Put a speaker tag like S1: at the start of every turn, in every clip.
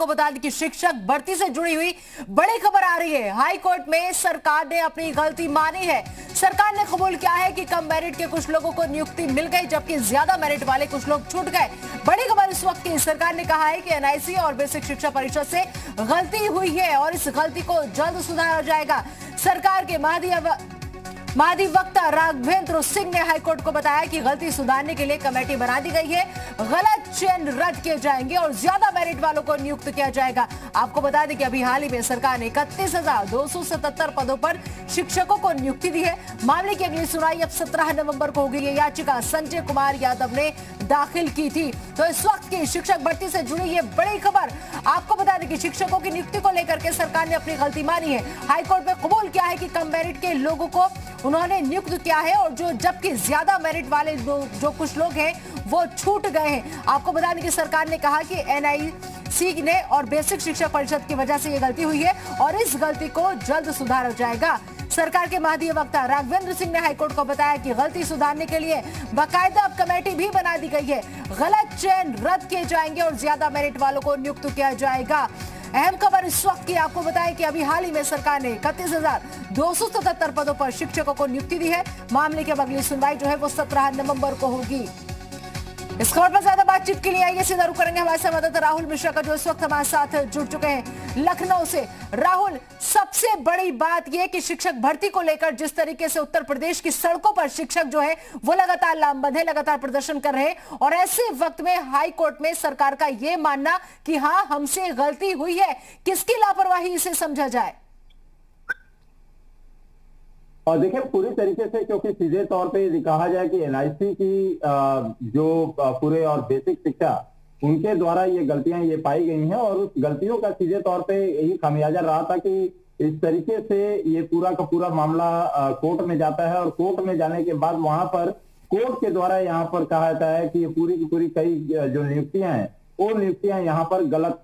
S1: आपको बता दें कि शिक्षक भर्ती से जुड़ी हुई बड़ी खबर आ रही है। हाई कोर्ट में सरकार ने अपनी गलती मानी है। सरकार ने कबूल किया है कि कम मेरिट के कुछ लोगों को नियुक्ति मिल गई, जबकि ज्यादा मेरिट वाले कुछ लोग छूट गए। बड़ी खबर इस वक्त की, सरकार ने कहा है कि एनआईसी और बेसिक शिक्षा परिषद से गलती हुई है और इस गलती को जल्द सुधारा जाएगा। सरकार के महाधिवक्ता राघवेंद्र सिंह ने हाईकोर्ट को बताया कि गलती सुधारने के लिए कमेटी बना दी गई है, गलत चयन रद्द किए जाएंगे और ज्यादा मेरिट वालों को नियुक्त किया जाएगा। आपको बता दें कि अभी हाल ही में सरकार ने 31,277 पदों पर शिक्षकों को नियुक्ति दी है। मामले की अगली सुनवाई अब 17 नवंबर को होगी। ये याचिका संजय कुमार यादव ने दाखिल की थी। तो इस वक्त की शिक्षक भर्ती से जुड़ी ये बड़ी खबर आपको बता दें कि शिक्षकों की नियुक्ति को लेकर के सरकार ने अपनी गलती मानी है। हाईकोर्ट में कबूल किया है कि कम मेरिट के लोगों को उन्होंने नियुक्त किया है और जबकि ज्यादा मेरिट वाले जो कुछ लोग हैं वो छूट गए हैं। आपको बता दें कि सरकार ने कहा कि एनआईसी ने और बेसिक शिक्षा परिषद की वजह से ये गलती हुई है और इस गलती को जल्द सुधारा जाएगा। सरकार के महाधिवक्ता राघवेंद्र सिंह ने हाईकोर्ट को बताया कि गलती सुधारने के लिए बाकायदा कमेटी भी बना दी गई है, गलत चयन रद्द किए जाएंगे और ज्यादा मेरिट वालों को नियुक्त किया जाएगा। अहम खबर इस वक्त की आपको बताएं कि अभी हाल ही में सरकार ने 31,277 पदों पर शिक्षकों को नियुक्ति दी है। मामले की अगली सुनवाई जो है वो 17 नवंबर को होगी। इस खबर पर ज्यादा बातचीत के लिए आइए सीधा रुख करेंगे हमारे संवाददाता राहुल मिश्रा का, जो इस वक्त हमारे साथ जुड़ चुके हैं लखनऊ से। राहुल, सबसे बड़ी बात यह कि शिक्षक भर्ती को लेकर जिस तरीके से उत्तर प्रदेश की सड़कों पर शिक्षक जो है वो लगातार लामबंद है, लगातार प्रदर्शन कर रहे हैं और ऐसे वक्त में हाई कोर्ट में सरकार का यह मानना कि हाँ हमसे गलती हुई है, किसकी लापरवाही इसे समझा जाए?
S2: और देखिए पूरी तरीके से, क्योंकि सीधे तौर पे कहा जाए कि एनआईसी की जो पूरे और बेसिक शिक्षा उनके द्वारा ये गलतियां ये पाई गई हैं और उस गलतियों का सीधे तौर पे यही खामियाजा रहा था कि इस तरीके से ये पूरा का पूरा मामला कोर्ट में जाता है और कोर्ट में जाने के बाद वहां पर कोर्ट के द्वारा यहाँ पर कहा जाता है कि ये पूरी की पूरी कई जो नियुक्तियां हैं वो नियुक्तियां यहाँ पर गलत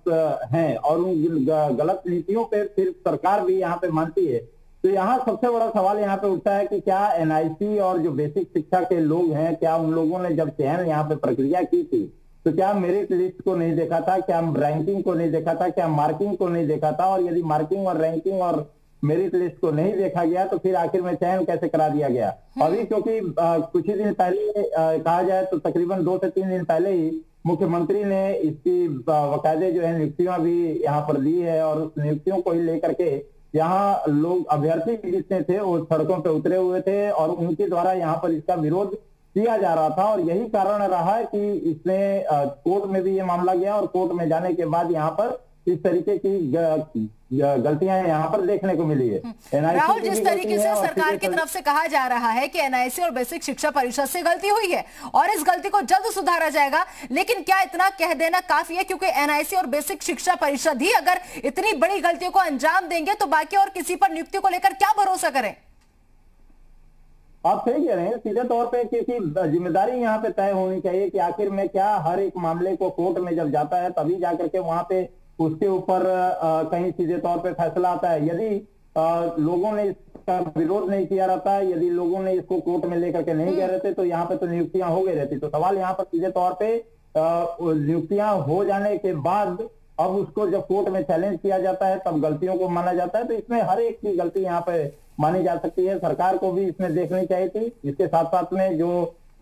S2: हैं और उन गलत नीतियों पे फिर सरकार भी यहाँ पे मानती है। तो यहाँ सबसे बड़ा सवाल यहाँ पे उठता है कि क्या एनआईसी और जो बेसिक शिक्षा के लोग हैं, क्या उन लोगों ने जब चयन यहाँ पे प्रक्रिया की थी तो क्या मेरिट लिस्ट को नहीं देखा था, क्या रैंकिंग को नहीं देखा था, क्या मार्किंग को नहीं देखा था? और यदि मार्किंग और रैंकिंग और मेरिट लिस्ट को नहीं देखा गया तो फिर आखिर में चयन कैसे करा दिया गया? अभी क्योंकि कुछ ही दिन पहले कहा जाए तो तकरीबन 2 से 3 दिन पहले ही मुख्यमंत्री ने इसकी बाकायदे जो है नियुक्तियां भी यहाँ पर दी है और उस नियुक्तियों को ही लेकर के यहाँ लोग अभ्यर्थी जितने थे वो सड़कों पे उतरे हुए थे और उनके द्वारा यहाँ पर इसका विरोध किया जा रहा था और यही कारण रहा है कि इसमें कोर्ट में भी ये मामला गया और कोर्ट में जाने के बाद यहाँ पर इस तरीके की गलतियां यहाँ पर देखने को मिली है।
S1: राहुल, जिस तरीके से सरकार की तरफ से कहा जा रहा है कि एनआईसी और बेसिक शिक्षा परिषद से गलती हुई है और इस गलती को जल्द सुधारा जाएगा, लेकिन क्या इतना कह देना काफी है? क्योंकि एनआईसी और बेसिक शिक्षा परिषद ही अगर इतनी बड़ी गलतियों को अंजाम देंगे तो बाकी और किसी पर नियुक्ति को लेकर क्या भरोसा करें?
S2: आप सही कह रहे हैं सीधे तौर पे, क्योंकि जिम्मेदारी यहाँ पे तय होनी चाहिए कि आखिर में क्या हर एक मामले को कोर्ट में जब जाता है तभी जाकर के वहां पे उसके ऊपर कहीं सीधे तौर पे फैसला आता है। यदि लोगों ने इसका विरोध नहीं किया रहता है, यदि लोगों ने इसको कोर्ट में लेकर के नहीं गए रहते तो यहाँ पे तो नियुक्तियां हो गई रहती। तो सवाल यहाँ पर सीधे तौर पे नियुक्तियां हो जाने के बाद अब उसको जब कोर्ट में चैलेंज किया जाता है तब गलतियों को माना जाता है। तो इसमें हर एक की गलती यहाँ पे मानी जा सकती है। सरकार को भी इसमें देखनी चाहिए थी। इसके साथ साथ में जो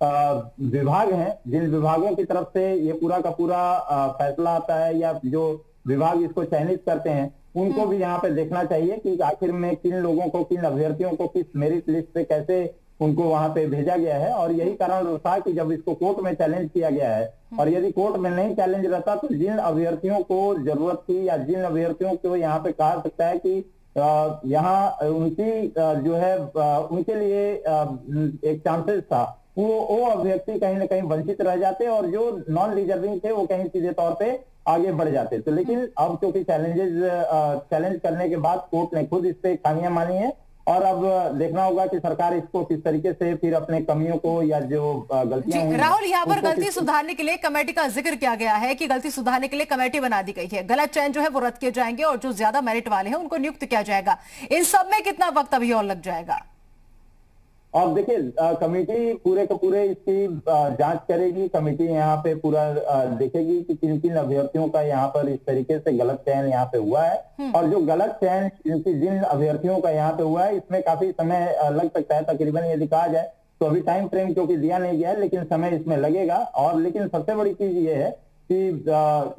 S2: विभाग हैं, जिन विभागों की तरफ से ये पूरा का पूरा फैसला आता है या जो विभाग इसको चयनित करते हैं उनको भी यहाँ पे देखना चाहिए कि आखिर में किन लोगों को, किन अभ्यर्थियों को किस मेरिट लिस्ट से कैसे उनको वहां पे भेजा गया है। और यही कारण था कि जब इसको कोर्ट में चैलेंज किया गया है और यदि कोर्ट में नहीं चैलेंज रहता तो जिन अभ्यर्थियों को जरूरत थी या जिन अभ्यर्थियों को यहाँ पे कहा सकता है कि यहाँ उनकी जो है उनके लिए एक चांसेस था, वो अभ्यर्थी कहीं ना कहीं वंचित रह जाते और जो नॉन डिजर्विंग थे वो कहीं सीधे तौर पे आगे बढ़ जाते। तो लेकिन अब क्योंकि चैलेंज करने के बाद कोर्ट ने खुद इस पे खामियां मानी है और अब देखना होगा कि सरकार इसको किस तरीके से फिर अपने कमियों को या जो गलतियां हुई।
S1: राहुल, यहाँ पर गलती सुधारने के लिए कमेटी का जिक्र किया गया है कि गलती सुधारने के लिए कमेटी बना दी गई है, गलत चयन जो है वो रद्द किए जाएंगे और जो ज्यादा मेरिट वाले हैं उनको नियुक्त किया जाएगा। इन सब में कितना वक्त अभी और लग जाएगा?
S2: अब देखिए कमेटी पूरे के पूरे इसकी जांच करेगी। कमेटी यहाँ पे पूरा देखेगी कि किन किन अभ्यर्थियों का यहाँ पर इस तरीके से गलत चयन यहाँ पे हुआ है, और जो गलत चयन जिन अभ्यर्थियों का यहाँ पे हुआ है इसमें काफी समय लग सकता है। तकरीबन यदि कहा जाए तो अभी टाइम फ्रेम क्योंकि दिया नहीं गया है, लेकिन समय इसमें लगेगा। और लेकिन सबसे बड़ी चीज ये है कि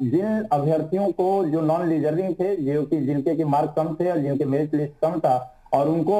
S2: जिन अभ्यर्थियों को जो नॉन डिजर्विंग थे, जो कि जिनके की मार्क कम थे और जिनके मेरिट लिस्ट कम था और उनको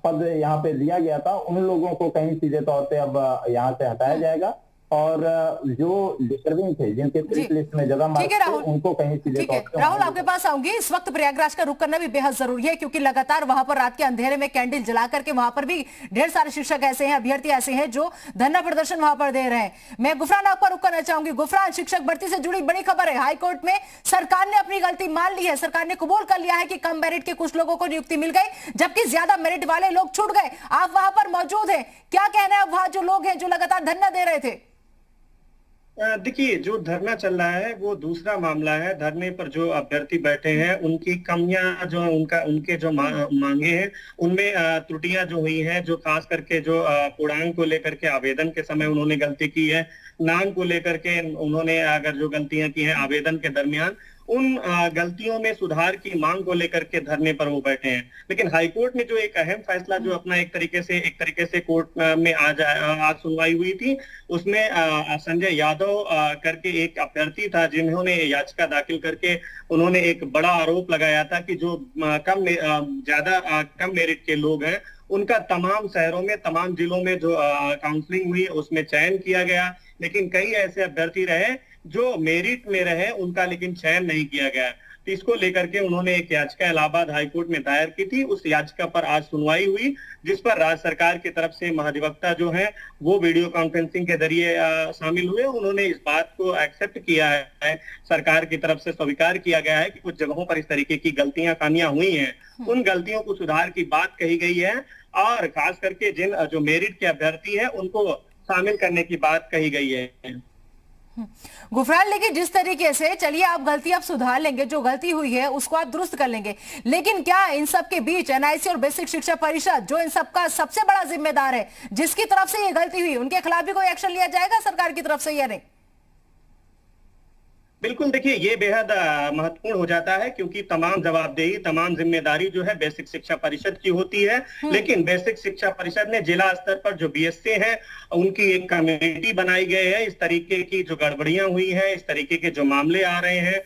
S2: पद यहाँ पे दिया गया था, उन लोगों को कहीं सीधे तौर पे अब यहाँ से हटाया जाएगा, और जो डिजर्विंग थे, जिनके मेरिट लिस्ट में ज्यादा मार्क्स थे, उनको कहीं सीधे तौर पे।
S1: राहुल, आपके पास आऊंगी। इस वक्त प्रयागराज का रुख करना भी बेहद जरूरी है, क्योंकि लगातार वहां पर रात के अंधेरे में कैंडल जला करके वहां पर भी ढेर सारे शिक्षक ऐसे हैं, अभ्यर्थी ऐसे हैं जो धरना प्रदर्शन वहां पर दे रहे हैं। मैं गुफरान आपका रुख करना चाहूंगी। गुफरान, शिक्षक भर्ती से जुड़ी बड़ी खबर है, हाईकोर्ट में सरकार ने अपनी गलती मान ली है। सरकार ने कबूल कर लिया है कि कम मेरिट के कुछ लोगों को नियुक्ति मिल गई, जबकि ज्यादा मेरिट वाले लोग छूट गए। आप वहां पर मौजूद हैं, क्या कहना है वहां जो लोग हैं जो लगातार धरना दे रहे थे?
S3: देखिए, जो धरना चल रहा है वो दूसरा मामला है। धरने पर जो अभ्यर्थी बैठे हैं उनकी कमियां जो उनके जो मांगे हैं उनमें त्रुटियां जो हुई हैं, जो खास करके जो पूर्णांक को लेकर के आवेदन के समय उन्होंने गलती की है, नाम को लेकर के उन्होंने अगर जो गलतियां की हैं आवेदन के दरमियान, उन गलतियों में सुधार की मांग को लेकर के धरने पर वो बैठे हैं। लेकिन हाईकोर्ट ने जो एक अहम फैसला जो अपना एक तरीके से कोर्ट में आज सुनवाई हुई थी, उसमें संजय यादव करके एक अभ्यर्थी था, जिन्होंने याचिका दाखिल करके उन्होंने एक बड़ा आरोप लगाया था कि जो कम मेरिट के लोग हैं उनका तमाम शहरों में, तमाम जिलों में जो काउंसलिंग हुई उसमें चयन किया गया, लेकिन कई ऐसे अभ्यर्थी रहे जो मेरिट में रहे, उनका लेकिन चयन नहीं किया गया। तो इसको लेकर के उन्होंने एक याचिका इलाहाबाद हाईकोर्ट में दायर की थी। उस याचिका पर आज सुनवाई हुई, जिस पर राज्य सरकार की तरफ से महाधिवक्ता जो है वो वीडियो कॉन्फ्रेंसिंग के जरिए शामिल हुए। उन्होंने इस बात को एक्सेप्ट किया है, सरकार की तरफ से स्वीकार किया गया है कि कुछ जगहों पर इस तरीके की गलतियां खामियां हुई हैं, उन गलतियों को सुधार की बात कही गई है, और खास करके जिन जो मेरिट के अभ्यर्थी हैं उनको शामिल करने की बात कही गई है।
S1: गुफरान, लेकिन जिस तरीके से, चलिए आप गलती आप सुधार लेंगे, जो गलती हुई है उसको आप दुरुस्त कर लेंगे, लेकिन क्या इन सब के बीच एनआईसी और बेसिक शिक्षा परिषद जो इन सब का सबसे बड़ा जिम्मेदार है, जिसकी तरफ से ये गलती हुई, उनके खिलाफ भी कोई एक्शन लिया जाएगा सरकार की तरफ से या नहीं?
S3: बिल्कुल, देखिए ये बेहद महत्वपूर्ण हो जाता है, क्योंकि तमाम जवाबदेही, तमाम जिम्मेदारी जो है बेसिक शिक्षा परिषद की होती है। लेकिन बेसिक शिक्षा परिषद ने जिला स्तर पर जो बीएसए हैं उनकी एक कमेटी बनाई गई है। इस तरीके की जो गड़बड़ियां हुई हैं, इस तरीके के जो मामले आ रहे हैं,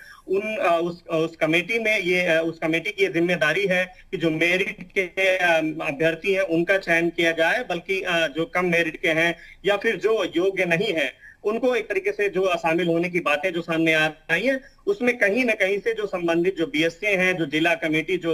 S3: उस कमेटी में उस कमेटी की ये जिम्मेदारी है कि जो मेरिट के अभ्यर्थी हैं उनका चयन किया जाए, बल्कि जो कम मेरिट के हैं या फिर जो योग्य नहीं है उनको एक तरीके से जो शामिल होने की बातें जो सामने आ रही हैं, उसमें कहीं ना कहीं से जो संबंधित जो बीएसए हैं, जो जिला कमेटी जो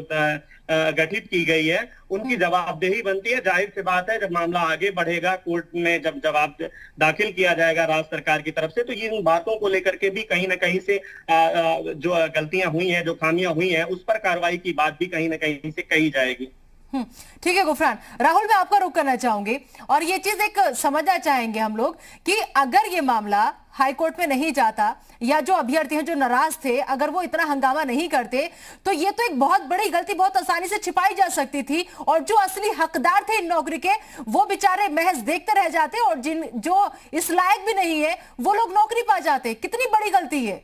S3: गठित की गई है, उनकी जवाबदेही बनती है। जाहिर सी बात है, जब मामला आगे बढ़ेगा कोर्ट में, जब जवाब दाखिल किया जाएगा राज्य सरकार की तरफ से, तो ये इन बातों को लेकर के भी कहीं ना कहीं से जो गलतियां हुई हैं, जो खामियां हुई हैं, उस पर कार्रवाई की बात भी कहीं ना कहीं से कही जाएगी।
S1: ठीक है गुफरान। राहुल, मैं आपका रुख करना चाहूंगी और ये चीज एक समझना चाहेंगे हम लोग कि अगर ये मामला हाईकोर्ट में नहीं जाता, या जो अभ्यर्थी हैं जो नाराज थे, अगर वो इतना हंगामा नहीं करते, तो ये तो एक बहुत बड़ी गलती बहुत आसानी से छिपाई जा सकती थी, और जो असली हकदार थे इन नौकरी के वो बेचारे महज देखते रह जाते, और जो इस लायक भी नहीं है वो लोग नौकरी पा जाते। कितनी बड़ी गलती है।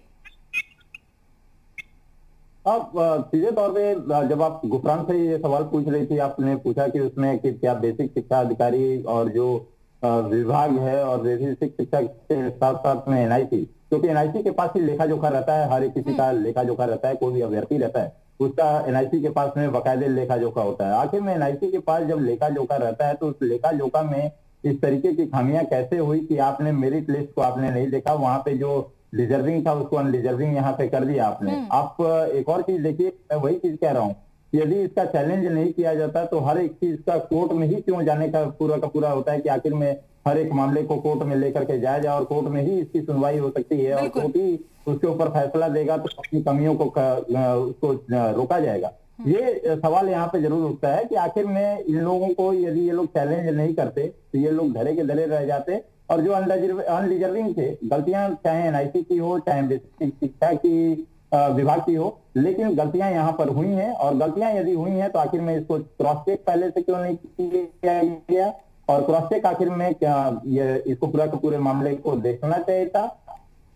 S2: अब सीधे तौर पे जब आप गुफरान से ये सवाल पूछ रही थी, आपने पूछा कि उसमें कि क्या बेसिक शिक्षा अधिकारी और जो विभाग है और बेसिक शिक्षा के साथ साथ में एनआईसी, क्योंकि एनआईसी के पास ही लेखा जोखा रहता है, हर किसी का लेखा जोखा रहता है, कोई भी अभ्यर्थी रहता है उसका एनआईसी के पास में बाकायदे लेखा जोखा होता है। आखिर में एनआईसी के पास जब लेखा जोखा रहता है तो उस लेखा जोखा में इस तरीके की खामियां कैसे हुई कि आपने मेरिट लिस्ट को आपने नहीं देखा, वहां पे जो डिजर्विंग था उसको अनडिजर्विंग यहाँ पे कर दिया आपने। आप एक और चीज देखिए, मैं वही चीज कह रहा हूँ, यदि इसका चैलेंज नहीं किया जाता तो हर एक चीज का कोर्ट में ही क्यों जाने का पूरा होता है कि आखिर में हर एक मामले को कोर्ट में लेकर के जाया जाए और कोर्ट में ही इसकी सुनवाई हो सकती है और कोर्ट ही उसके ऊपर फैसला देगा तो अपनी कमियों को उसको रोका जाएगा। ये सवाल यहाँ पे जरूर उठता है कि आखिर में इन लोगों को यदि ये लोग चैलेंज नहीं करते तो ये लोग धरे के धरे रह जाते, और जो अनडिजर्विंग थे, गलतियां चाहे एनआईसी की हो चाहे बेसिक शिक्षा की विभाग की हो, लेकिन गलतियां यहाँ पर हुई हैं, और गलतियां यदि हुई हैं तो आखिर में इसको क्रॉस चेक पहले से क्यों नहीं किया गया, और क्रॉस चेक आखिर में क्या ये इसको पूरा के पूरे मामले को देखना चाहिए था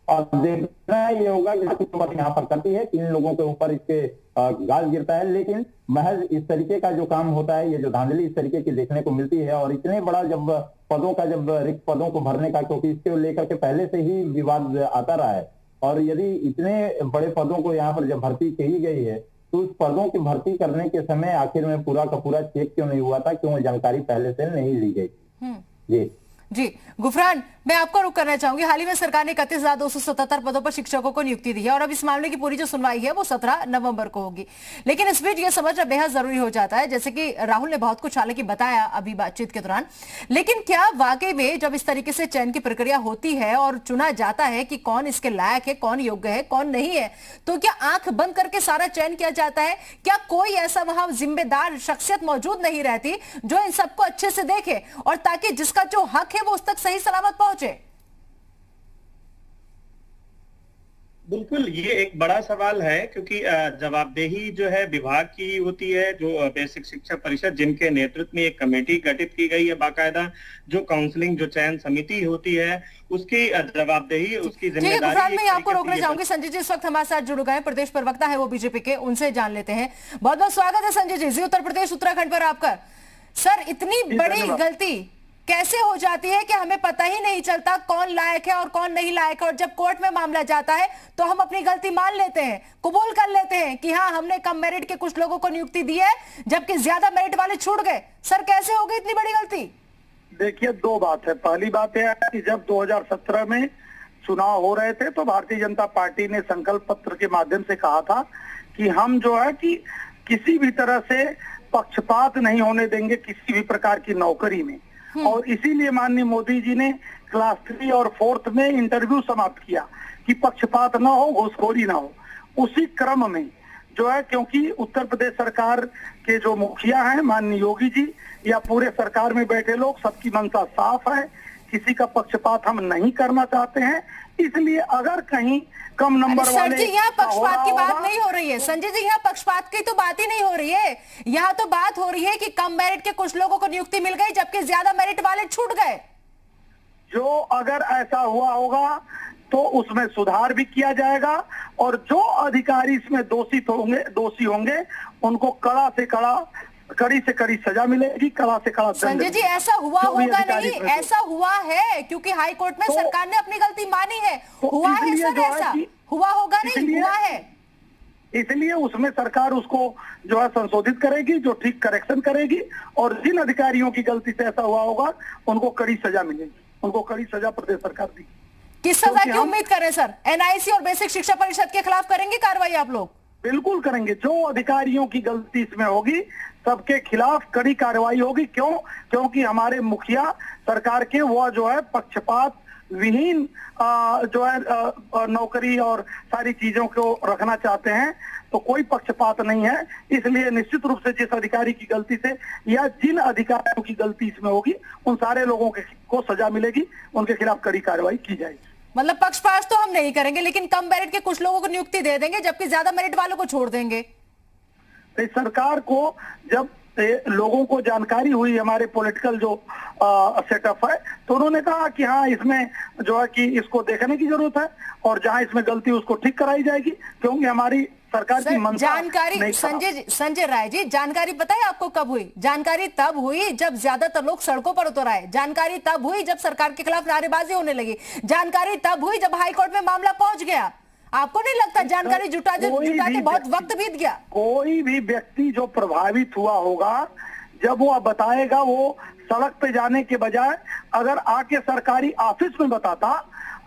S2: और देखना ये होगा कि यहाँ पर करती है 3 लोगों के ऊपर इसके गाज गिरता है, लेकिन महज इस तरीके का जो काम होता है, ये जो धांधली इस तरीके की देखने को मिलती है और इतने बड़ा जब पदों का जब रिक्त पदों को भरने का, क्योंकि इसके लेकर के पहले से ही विवाद आता रहा है और यदि इतने बड़े पदों को यहाँ पर जब भर्ती की गई है तो उस पदों की भर्ती करने के समय आखिर में पूरा का पूरा चेक क्यों नहीं हुआ था, क्यों जानकारी पहले से नहीं ली गई। जी
S1: जी गुफरान, मैं आपको रुक करना चाहूंगी। हाल ही में सरकार ने 31,277 पदों पर शिक्षकों को नियुक्ति दी है और अब इस मामले की पूरी जो सुनवाई है वो 17 नवंबर को होगी। लेकिन इस बीच ये समझना बेहद जरूरी हो जाता है, जैसे कि राहुल ने बहुत कुछ हालांकि बताया अभी बातचीत के दौरान, लेकिन क्या वाकई में जब इस तरीके से चयन की प्रक्रिया होती है और चुना जाता है कि कौन इसके लायक है, कौन योग्य है, कौन नहीं है, तो क्या आंख बंद करके सारा चयन किया जाता है? क्या कोई ऐसा वहां जिम्मेदार शख्सियत मौजूद नहीं रहती जो इन सबको अच्छे से देखे और ताकि जिसका जो हक है वो उस तक सही सलामत पहुंचे?
S3: बिल्कुल, ये एक बड़ा सवाल है क्योंकि जवाबदेही जो है विभाग की होती है, जो बेसिक शिक्षा परिषद जिनके नेतृत्व में एक कमेटी गठित की गई है बाकायदा, जो काउंसलिंग जो चयन समिति होती है उसकी जवाबदेही, उसकी जिम्मेदारी।
S1: मैं आपको रोकना चाहूंगी। संजय जी इस वक्त हमारे साथ जुड़ गए, प्रदेश प्रवक्ता है वो बीजेपी के, उनसे जान लेते हैं। बहुत बहुत स्वागत है संजय जी उत्तर प्रदेश उत्तराखंड पर आपका। सर, इतनी बड़ी गलती कैसे हो जाती है कि हमें पता ही नहीं चलता कौन लायक है और कौन नहीं लायक है, और जब कोर्ट में मामला जाता है तो हम अपनी गलती मान लेते हैं, कबूल कर लेते हैं कि हाँ हमने कम मेरिट के कुछ लोगों को नियुक्ति दी है जबकि ज्यादा मेरिट वाले छूट गए। सर, कैसे हो गई इतनी बड़ी गलती?
S4: देखिए, 2 बात है। पहली बात यह है कि जब 2017 में चुनाव हो रहे थे तो भारतीय जनता पार्टी ने संकल्प पत्र के माध्यम से कहा था कि हम जो है कि किसी भी तरह से पक्षपात नहीं होने देंगे किसी भी प्रकार की नौकरी में, और इसीलिए माननीय मोदी जी ने क्लास 3 और 4th में इंटरव्यू समाप्त किया कि पक्षपात ना हो, घूसखोरी ना हो। उसी क्रम में जो है, क्योंकि उत्तर प्रदेश सरकार के जो मुखिया हैं माननीय योगी जी या पूरे सरकार में बैठे लोग, सबकी मंशा साफ है, किसी का पक्षपात हम नहीं करना चाहते हैं, इसलिए अगर कहीं कम नंबर वाले।
S1: संजय जी, यहाँ पक्षपात की बात नहीं हो रही है। संजय जी, यहाँ पक्षपात की तो बात ही नहीं हो रही है। यहाँ तो बात हो रही है कि कम मेरिट के कुछ लोगों को नियुक्ति मिल गई जबकि ज्यादा मेरिट वाले छूट गए।
S4: जो अगर ऐसा हुआ होगा तो उसमें सुधार भी किया जाएगा और जो अधिकारी इसमें दोषी होंगे उनको कड़ी से कड़ी सजा मिलेगी, कड़ा से कड़ा।
S1: संजय जी, ऐसा हुआ होगा नहीं, ऐसा हुआ है क्योंकि हाई कोर्ट में सरकार ने अपनी गलती मानी है। हुआ है सर, ऐसा हुआ होगा नहीं, हुआ है,
S4: इसलिए उसमें सरकार उसको जो है संशोधित करेगी, जो ठीक करेक्शन करेगी, और जिन अधिकारियों की गलती से ऐसा हुआ होगा उनको कड़ी सजा मिलेगी, उनको कड़ी सजा प्रदेश सरकार दी।
S1: किस सजा की उम्मीद करें सर? एनआईसी और बेसिक शिक्षा परिषद के खिलाफ करेंगे कार्रवाई आप लोग?
S4: बिल्कुल करेंगे। जो अधिकारियों की गलती इसमें होगी सबके खिलाफ कड़ी कार्रवाई होगी। क्योंकि हमारे मुखिया सरकार के वो जो है पक्षपात विहीन जो है नौकरी और सारी चीजों को रखना चाहते हैं, तो कोई पक्षपात नहीं है। इसलिए निश्चित रूप से जिस अधिकारी की गलती से या जिन अधिकारियों की गलती इसमें होगी उन सारे लोगों को सजा मिलेगी, उनके खिलाफ कड़ी कार्रवाई की जाएगी।
S1: मतलब पक्षपात तो हम नहीं करेंगे लेकिन कम मेरिट के कुछ लोगों को नियुक्ति दे देंगे जबकि ज्यादा मेरिट वालों को छोड़ देंगे।
S4: तो सरकार को जब लोगों को जानकारी हुई, हमारे पॉलिटिकल जो सेटअप है, तो उन्होंने कहा कि हाँ इसमें जो है कि इसको देखने की जरूरत है और जहां इसमें गलती उसको ठीक कराई जाएगी, क्योंकि हमारी सरकार की मंशा
S1: जानकारी। संजय राय जी, जानकारी पता है आपको कब हुई? जानकारी तब हुई जब ज्यादातर लोग सड़कों पर उतर आए। जानकारी तब हुई जब सरकार के खिलाफ नारेबाजी होने लगी। जानकारी तब हुई जब हाईकोर्ट में मामला पहुंच गया। आपको नहीं लगता जानकारी जुटाते बहुत वक्त बीत गया?
S4: कोई भी व्यक्ति जो प्रभावित हुआ होगा, जब वो बताएगा, वो सड़क पे जाने के बजाय अगर आके सरकारी ऑफिस में बताता,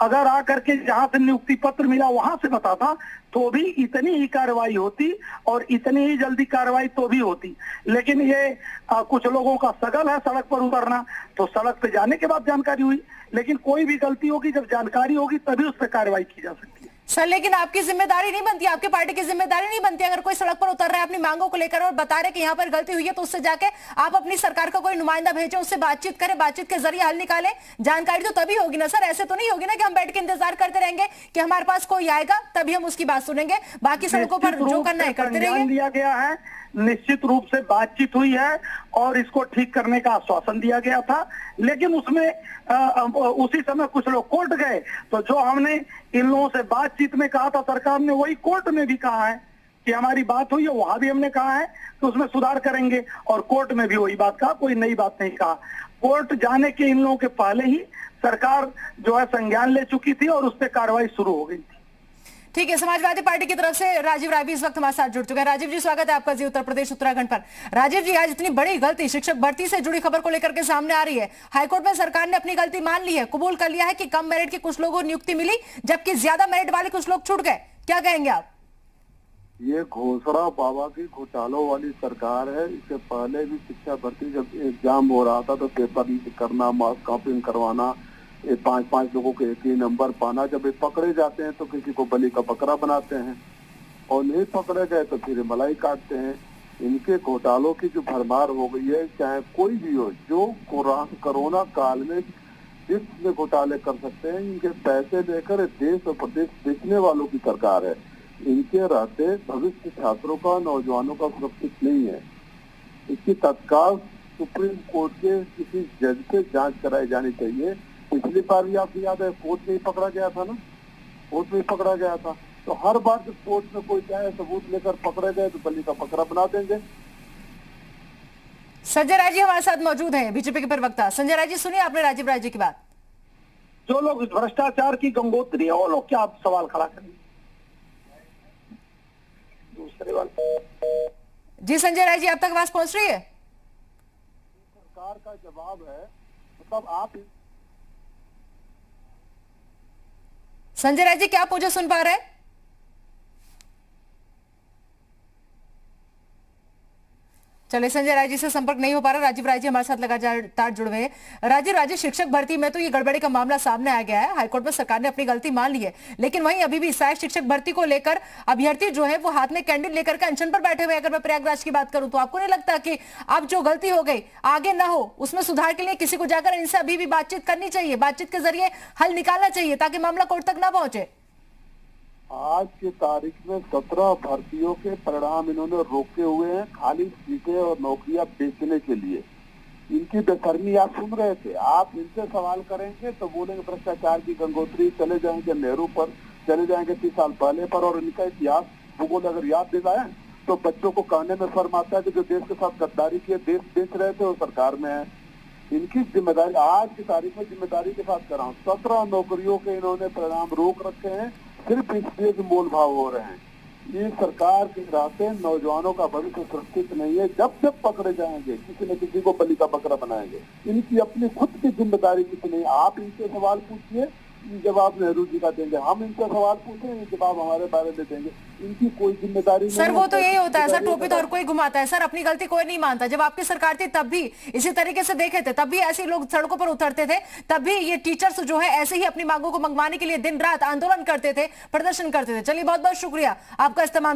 S4: अगर आकर के जहां से नियुक्ति पत्र मिला वहां से बताता, तो भी इतनी ही कार्रवाई होती और इतनी ही जल्दी कार्रवाई तो भी होती। लेकिन ये कुछ लोगों का सगल है सड़क पर उतरना, तो सड़क पे जाने के बाद जानकारी हुई। लेकिन कोई भी गलती होगी, जब जानकारी होगी तभी उस पर कार्रवाई की जा सकती है।
S1: सर, लेकिन आपकी जिम्मेदारी नहीं बनती, आपके पार्टी की जिम्मेदारी नहीं बनती, अगर कोई सड़क पर उतर रहा है अपनी मांगों को लेकर और बता रहे कि यहाँ पर गलती हुई है, तो उससे जाके आप अपनी सरकार का कोई नुमाइंदा भेजें, उससे बातचीत करें, बातचीत के जरिए हल निकालें। जानकारी तो तभी होगी ना सर, ऐसे तो नहीं होगी ना कि हम बैठ के इंतजार करते रहेंगे कि हमारे पास कोई आएगा तभी हम उसकी बात सुनेंगे, बाकी सड़कों पर जो करना है करते रहेंगे।
S4: दिया गया है निश्चित रूप से बातचीत हुई है और इसको ठीक करने का आश्वासन दिया गया था, लेकिन उसमें उसी समय कुछ लोग कोर्ट गए। तो जो हमने इन लोगों से बातचीत में कहा था, सरकार ने वही कोर्ट में भी कहा है कि हमारी बात हुई है, वहां भी हमने कहा है कि उसमें सुधार करेंगे, और कोर्ट में भी वही बात कहा, कोई नई बात नहीं कहा। कोर्ट जाने के इन लोगों के पहले ही सरकार जो है संज्ञान ले चुकी थी और उस पर कार्रवाई शुरू हो गई थी।
S1: ठीक है, समाजवादी पार्टी की तरफ से राजीव राय भी इस वक्त हमारे साथ जुड़ चुके हैं। राजीव जी, स्वागत है आपका जी उत्तर प्रदेश उत्तराखंड पर। राजीव जी, आज इतनी बड़ी गलती शिक्षक भर्ती से जुड़ी खबर को लेकर के सामने आ रही है। हाईकोर्ट में सरकार ने अपनी गलती मान ली है, कबूल कर लिया है कि कम मेरिट के कुछ लोगों को नियुक्ति मिली जबकि ज्यादा मेरिट वाले कुछ लोग छूट गए। क्या कहेंगे आप?
S5: ये घोषणा बाबा की घोटालों वाली सरकार है। इससे पहले भी शिक्षा भर्ती जब एग्जाम हो रहा था तो पेपर लीक करना, मास कॉपिंग करवाना, 5-5 लोगों के एक ही नंबर पाना, जब ये पकड़े जाते हैं तो किसी को बलि का बकरा बनाते हैं, और नहीं पकड़े गए तो फिर मलाई काटते हैं। इनके घोटालों की जो भरमार हो गई है, चाहे कोई भी हो, जो कोरोना काल में जिसमें घोटाले कर सकते हैं, इनके पैसे लेकर देश और प्रदेश बेचने वालों की सरकार है। इनके रहते भविष्य छात्रों का, नौजवानों का सुरक्षित नहीं है। इसकी तत्काल सुप्रीम कोर्ट के किसी जज से जांच कराई जानी चाहिए। पिछली बार भी आपको याद है, कोर्ट में ही पकड़ा गया था ना, कोर्ट में ही पकड़ा गया था। तो हर बार जब कोर्ट में कोई जाए सबूत लेकर पकड़े गए तो बलि का बकरा बना देंगे।
S1: संजय राय जी हमारे साथ मौजूद हैं, बीजेपी के प्रवक्ता। संजय राय जी, सुनिए आपने राजीव राय जी की बात।
S4: जो लोग भ्रष्टाचार की गंगोत्री है वो लोग क्या आप सवाल खड़ा करेंगे? दूसरे वाले
S1: जी संजय राय जी, आप तक आवाज पहुंच रही है?
S5: सरकार का जवाब है, मतलब आप
S1: संजय राय जी, क्या आप मुझे सुन पा रहे हैं? चलिए, संजय राय जी से संपर्क नहीं हो पा रहा। राजीव राय जी हमारे साथ लगातार जुड़ हुए हैं। राजीव राय जी, शिक्षक भर्ती में तो ये गड़बड़ी का मामला सामने आ गया है, हाईकोर्ट में सरकार ने अपनी गलती मान ली है, लेकिन वहीं अभी भी सहायक शिक्षक भर्ती को लेकर अभ्यर्थी जो है वो हाथ में कैंडल लेकर के अनशन पर बैठे हुए। अगर मैं प्रयागराज की बात करूं तो आपको नहीं लगता कि अब जो गलती हो गई आगे ना हो, उसमें सुधार के लिए किसी को जाकर इनसे अभी भी बातचीत करनी चाहिए, बातचीत के जरिए हल निकालना चाहिए ताकि मामला कोर्ट तक ना पहुंचे?
S5: आज की तारीख में 17 भर्तियों के परिणाम इन्होंने रोके हुए हैं, खाली सीटें और नौकरियां बेचने के लिए। इनकी बेशर्मी आप सुन रहे थे। आप इनसे सवाल करेंगे तो बोलेंगे भ्रष्टाचार की गंगोत्री, चले जाएंगे नेहरू पर, चले जाएंगे 30 साल पहले पर, और इनका इतिहास भूगोल अगर याद दिलाएं तो बच्चों को कहने में शर्म आता है कि जो देश के साथ गद्दारी किए, देश बेच रहे थे, वो सरकार में है। इनकी जिम्मेदारी आज की तारीख में जिम्मेदारी के साथ कर रहा हूँ। 17 नौकरियों के इन्होंने परिणाम रोक रखे हैं, सिर्फ इसलिए कि मोल भाव हो रहे हैं। ये सरकार के रास्ते नौजवानों का भविष्य सुरक्षित नहीं है। जब जब पकड़े जाएंगे किसी न किसी को बलि का बकरा बनाएंगे। इनकी अपनी खुद की जिम्मेदारी कितनी? आप इनसे सवाल पूछिए, जवाब नेहरू जी का देंगे। हम इनसे सवाल पूछें, जवाब हमारे बारे में देंगे। इनकी कोई जिम्मेदारी नहीं।
S1: सर वो तो यही होता है सर, टोपी तो हर कोई घुमाता है सर, अपनी गलती कोई नहीं मानता। जब आपकी सरकार थी तब भी इसी तरीके से देखे थे, तब भी ऐसे लोग सड़कों पर उतरते थे, तब भी ये टीचर्स जो है ऐसे ही अपनी मांगों को मंगवाने के लिए दिन रात आंदोलन करते थे, प्रदर्शन करते थे। चलिए, बहुत बहुत शुक्रिया आपका इस्तेमाल।